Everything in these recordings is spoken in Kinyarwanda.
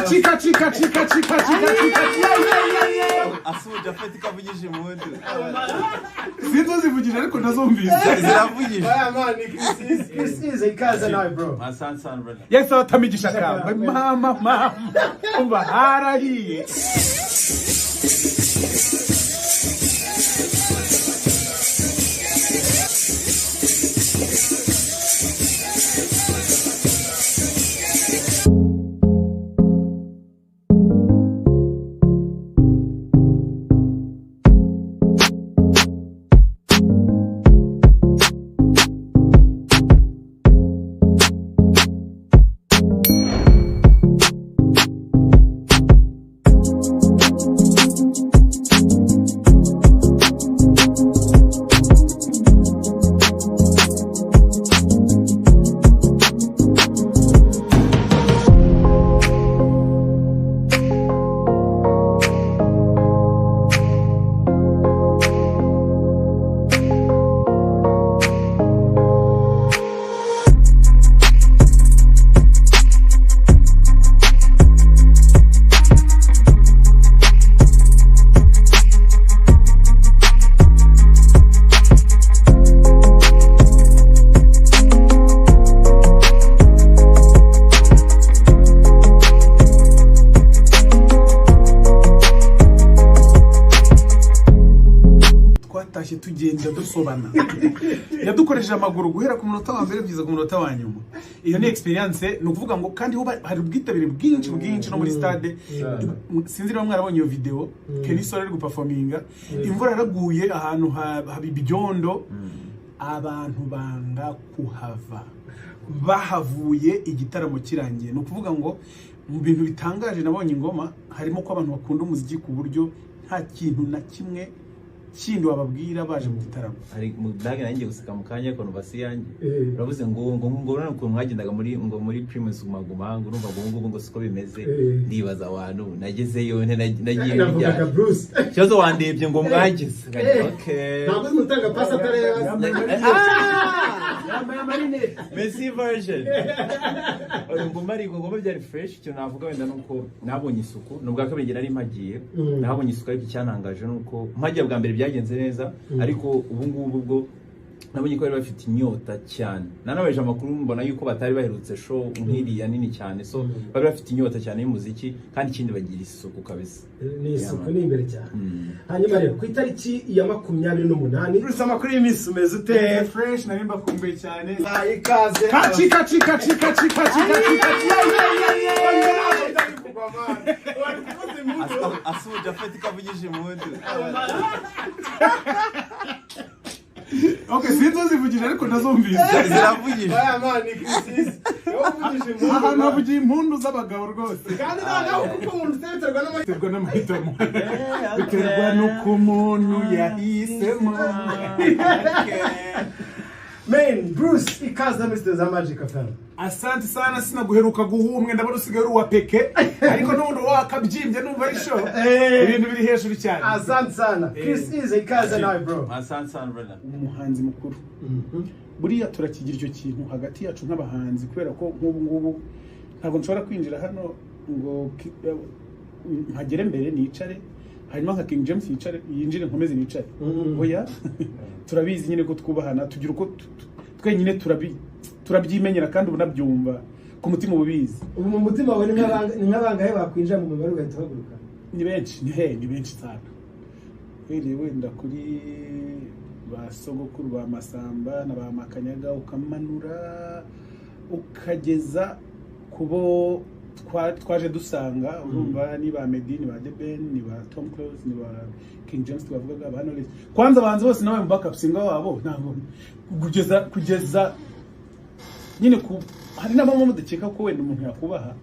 Chika. Asuja afite kavugije mundi. Sito zivugije ariko nazumvise. Ziravugije. Aya man, Chris is ikaze nawe bro. Asante sana brother. Yes, atamigisha kamba. Mama. Umba harahiye. Tugenda dusobana yadukoresheje amaguru guhera ku munota wa mbere byiza ku munota wa nyuma. Iyo ni experience no kuvuga ngo kandi hari ubwitabire bwinshi no muri stade. Sinzi niba mwarabonye iyo video Kenny Solo ari guperforminga, imvura yaraguye ahantu habibyondo, abantu banga kuhava bahavuye igitaramo kirangiye. No kuvuga ngo mu bintu bitangaje nabonye ingoma harimo ko abantu bakunda umuziki ku buryo nta kintu na kimwe kindi wababwira baje mu gitaramo. Ari mu dage nanjye guseka mu kanya ko nubasi yanjye uravuze ngo uko mwagendaga muri Primus Guma ngo urumva ngo siko bimeze. Ndibaza abantu nagezeyo nagiye bijya cyazo wandebye ngo mwageze. Okay ntabwo mutanga pass atareba yambaye marine Messi version. Ngoma byari fresh. Cyo navuga wenda nuko nabonye isuku nubwo akabenge nari mpagiye nabonye isuku ariko cyanangaje nuko mpagiye bwa mbere byagenze neza ariko ubu ngubu bwo nabonye ko bari bafite inyota cyane. Nanabeje amakuru mbona yuko batari baherutse show nk'iriya nini cyane, so bari bafite inyota cyane y'umuziki kandi ikindi bagira isuku kabisa. Ni isuku ni imbere cyane. Hanyuma rero ku itariki ya 28 Bruce amakuru y'imisi umeze ute? Fresh nari mbakumbuye cyane. Ikaze. Chika. Asuja afite kavugije mundi. Okay, sito zivugije ariko nazumvise. Ziravugije. Aya man, Chris yavugije mu. Aha navugiye impundu z'abagabo rwose. Kandi naho kuko umuntu uterwa n'amahitamo. Biterwa n'uko umuntu yahisemo. Man, Bruce, ikaze Mr. Zamagic FM. Asante sana, sina guheruka guhumwe ndabona usigaye uri wa peke ariko n'ubundi wakabyimbye numva ari show ibintu biri hejuru cyane. Asante sana. Chris is ikaze nawe bro. Asante sana brother. Umuhanzi mukuru. Buriya turakigira icyo kintu hagati yacu nk'abahanzi kubera ko ngubu ntabwo nshobora kwinjira hano ngo nkagere mbere nicare hanyuma nka King James yinjire nkomeze nicare. Oya turabizi nyine ko twubahana tugira uko twenyine turabyimenyera kandi ubunabyumva ku mutima ubizi. Ubu mu mutima wawe ni nk'abangahe bakwinjira mu mibare ugahita baguruka? Ni benshi cyane. Wenda kuri ba sogokuru ba Masamba na ba Makanyaga ukamanura ukageza kubo twaje dusanga urumva ni ba Medini ba Deben ni ba Tom Close ni ba King James twavugaga ba Knowledge. Kwanza banze bose nawe mu backup singer wabo ntabwo kugeza nyine hari n'abamo mudakeka ko wenda umuntu yakubaha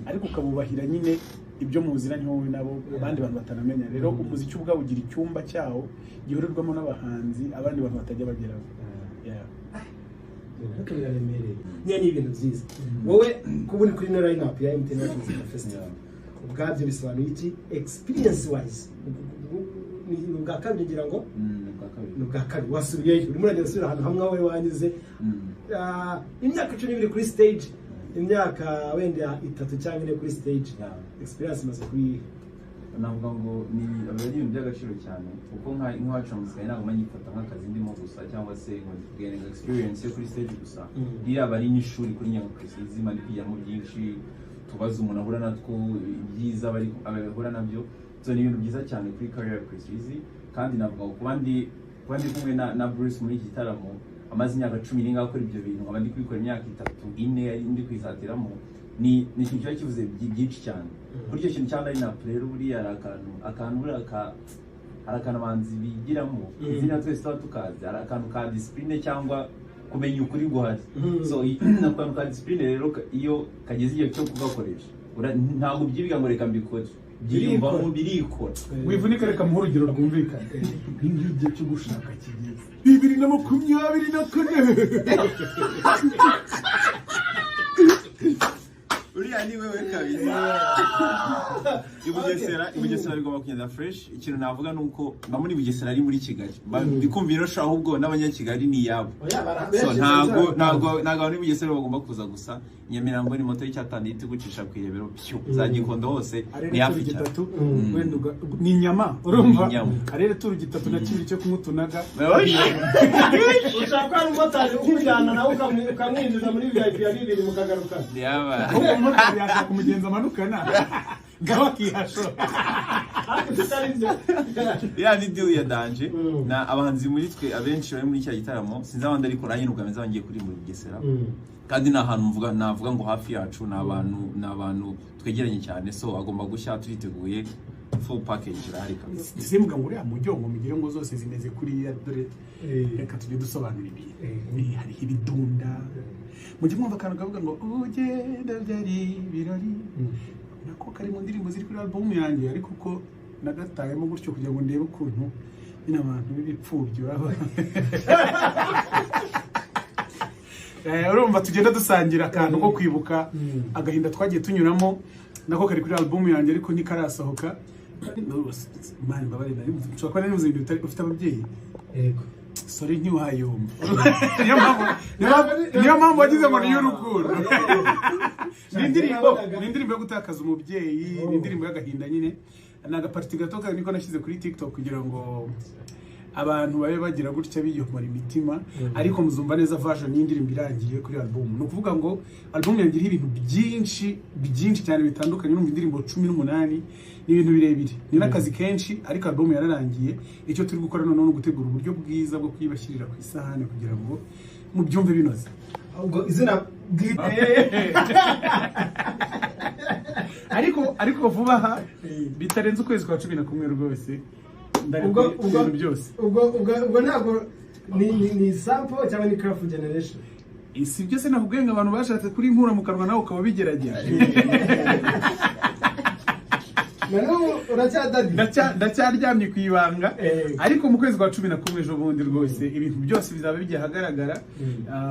ariko ukabubahira nyine ibyo muziranye wowe nabo abandi bantu batanamenya. Rero umuziki ubwawo ugira icyumba cyawo gihurirwamo n'abahanzi abandi bantu batajya bageraho. Ni ibintu byiza. Wowe kuburi kuri no line up ya International Music Festival ubwabyo bisobanuye iki experience wise? Ni ubwa kabiri ngira ngo ubwa kabiri wasubiyeyo urimo uragenda usubira ahantu hamwe wowe wanyuze imyaka 12 kuri stage imyaka wenda 3 cyangwa 4 kuri stage experience imaze kuri navuga ngo ni ibintu by'agaciro cyane kuko nk'iwacu mu muzika ntabwo manyifata nk'akazi ndimo gusa cyangwa se ngo gaining experience yo kuri stage gusa iriya bari n'ishuri kuri Nyango Chris Easy mari kwigiramo byinshi tubaza umuntu ahura natwo ibyiza abahura nabyo so ni ibintu byiza cyane kuri career ya Chris Easy kandi navuga ngo kuba ndi kumwe na Bruce muri iki gitaramo amaze imyaka 10 n'inga akora ibyo bintu abandi kwikora imyaka 3 4 ndi kwizatiramo ni ikintu kiba kivuze byinshi cyane kuri icyo kintu cyane na rero buriya akantu buriya hari akantu abanzi bigiramo izina twese tuba tukazi hari akantu ka discipline cyangwa kumenya ukuri guhari so akantu ka discipline rero iyo kageze igihe cyo kugakoresha ntabwo byibiga ngo reka mbikore byiyumvamo birikora wivunika reka muhe urugero rwumvikana igihe cyo gushaka kigeze 2024 uriya ni wewe kabiri Bugesera bigomba kugenda fresh ikintu navuga nuko bamwe Bugesera ari muri Kigali bikumvira sho ahubwo n'abanyakigali ni yabo so ntago ari Bugesera bagomba kuza gusa Nyamirambo ni moto y'Icyatanditi gucisha ku irebero pyo za Gikondo hose ni hafi cyane wenduga ni nyama urumva arere turu gitatu na kibiri cyo kumutunaga ushaka n'umotari ukujyana nawe ukamwinjiza muri VIP ya bibiri mukagaruka yaba umutari yashaka kumugenza amanukana gawa kihasho ya ni deal ya danje na abahanzi muri twe abenshi bari muri cya gitaramo sinzi abandi ariko ranye n'ubwameza bangiye kuri muri Bugesera kandi nahantu navuga ngo hafi yacu n'abantu twegeranye cyane so agomba gushya turiteguye full package irahari kabisa simbwa ngo uriya mujyongo mugire ngo zose zimeze kuri ya dore reka tujye dusobanura ibintu hari ibidunda mujye mwumva akantu kavuga ngo ugenda byari birori nako kari mu ndirimbo ziri kuri album yanjye ariko uko nagatayemo gutyo kugira ngo ndebe ukuntu nyine abantu b'ibipfubyi baba urumva tugenda dusangira akantu ko kwibuka agahinda twagiye tunyuramo nako kari kuri album yanjye ariko ntikarasohoka mani babare nari nshobora kuba nari ibintu bitari ufite ababyeyi yego sorry ntiwayumva niyo mpamvu wagize ngo niyo urukundo ni indirimbo yo gutakaza umubyeyi ni indirimbo y'agahinda nyine ni agapariti gato niko nashyize kuri TikTok kugira ngo abantu babe bagira gutya biyomora imitima ariko muzumva neza version y'indirimbo irangiye kuri album no kuvuga ngo album yangira ibintu byinshi cyane bitandukanye no mu indirimbo 18 ni ibintu birebire ni nakazi kenshi ariko album yararangiye icyo turi gukora none no gutegura uburyo bwiza bwo kwibashyirira ku isahane kugira ngo mu byumve binoze ubwo izina ariko vuba aha bitarenze ukwezi kwa 11 rwose ubwo byose ubwo ntabwo ni sample cyangwa ni craft generation isi byose nakubwenga abantu bashatse kuri inkura mu kanwa nawe ukaba bigerageje ndacyaryamye ku ibanga ariko mu kwezi kwa 11 ejo bundi rwose ibintu byose bizaba bigiye hagaragara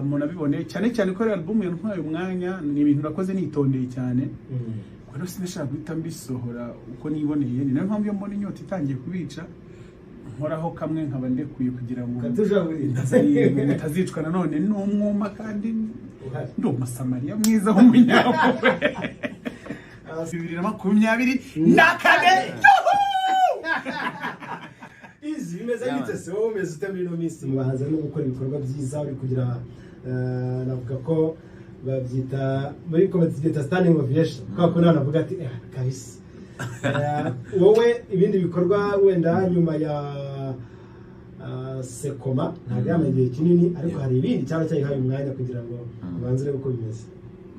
munabibone cyane cyane ko album yantwaye umwanya ni ibintu nakoze nitondeye cyane kwano sinashaka guhita mbisohora uko niboneye ni nayo mpamvu yo mbona inyota itangiye kubica nkoraho kamwe nkaba ndekuye kugira ngo ntazicwa nanone n'umwuma kandi ndi umusamariya mwiza w'umunyampuhwe 2024 izi bimeze gute se wowe umeze ute muri ino minsi mubahaza no gukora ibikorwa byiza uri kugira navuga ko babyita muri komite standing ovation kako navuga ati kabisa wowe ibindi bikorwa wenda nyuma ya sekoma ntabwo yamagiye kinini ariko hari ibindi cyangwa cyayihaye umwanya kugira ngo ubanze uko bimeze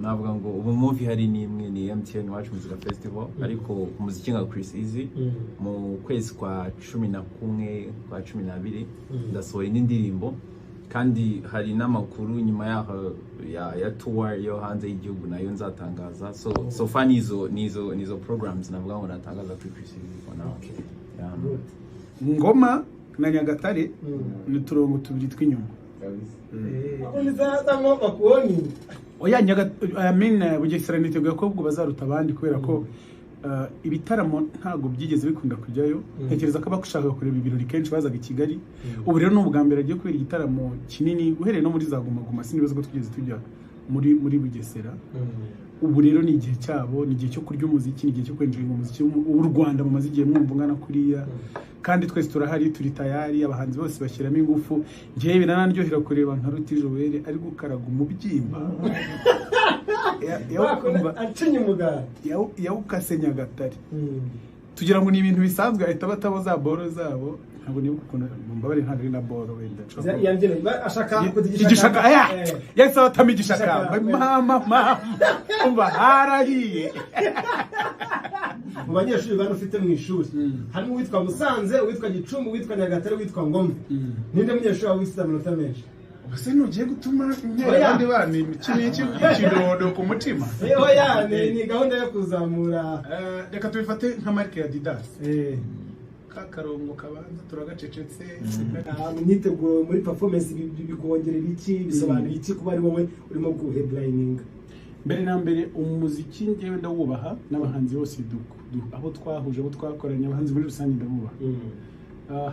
navuga ngo ubu movie hari nimwe ni MTN Watch Music Festival ariko umuziki nka Chris Easy mu kwezi kwa 11 kwa 12 ndasohoye n'indirimbo kandi hari n'amakuru nyuma ya tour yo hanze y'igihugu nayo nzatangaza so far nizo programs navuga ngo natangaza kuri Chris Easy for now Ngoma na Nyagatare ni turongo tubiri tw'inyuma oya Bugesera niteguye ko ubwo bazaruta abandi kubera ko ibitaramo ntago byigeze bikunda kujyayo ntekereza ko abashaka kureba ibirori kenshi bazaga i Kigali ubu rero no ubwa mbere agiye kubera igitaramo kinini uhereye no muri za Guma Guma sinibaza ko tugeze tujya muri Bugesera. Ubu rero ni igihe cyabo, ni igihe cyo kurya umuziki, ni igihe cyo kwinjira umuziki w'u Rwanda mu mazigiye mwumva ungana kuriya, kandi twese turahari, turi tayari, abahanzi bose bashyiramo ingufu. Ngewe biranandyohera kureba nka Ruti Joel ari gukaraga umubyimba acinye umugara yawukase Nyagatare, tugira ngo ni ibintu bisanzwe, ahita batabo za boro zabo. Ntabwo niba ukuntu mbabare ntabwo ari na boro wenda ashaka igishaka yahise abatamo igishaka mama umva harahiye. Mu banyeshuri bari ufite mu ishuri harimo uwitwa Musanze, uwitwa Gicumbi, uwitwa Nyagatare, uwitwa Ngoma. Ninde munyeshuri wawe wisize amanota menshi? Ubuse nugiye gutuma abandi bana ikidodo ku mutima? Oya, ni gahunda yo kuzamura. Reka tubifate nka marike ya Adidas. Kakarongo kabanza turagacecetse. Imyiteguro muri performance bikongerera iki, bisobanuye iki kuba ari wowe urimo ku headlining? Mbere na mbere umuziki ngewe ndawubaha, n'abahanzi bose abo twahuje, abo twakoranye, abahanzi muri rusange ndabubaha.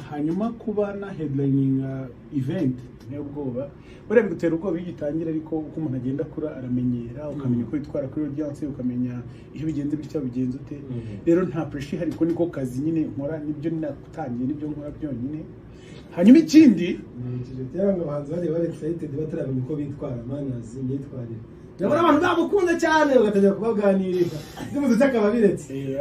Hanyuma kuba na headlining event n'ubwoba bure bigutera ubwoba bigitangira, ariko uko umuntu agenda akura aramenyera, ukamenya ko yitwara kuri audience, ukamenya iyo bigenze bityo bigenze ute. Rero nta pressure ariko niko kazi nyine nkora, nibyo natangiye, nibyo nkora byonyine. Hanyuma ikindi cyangwa abahanzi bari excited bataramenya uko bitwara, manazi imyitwarire, nyamara abantu bamukunda cyane, ugatangira kubaganiriza n'umuziki akaba biretse.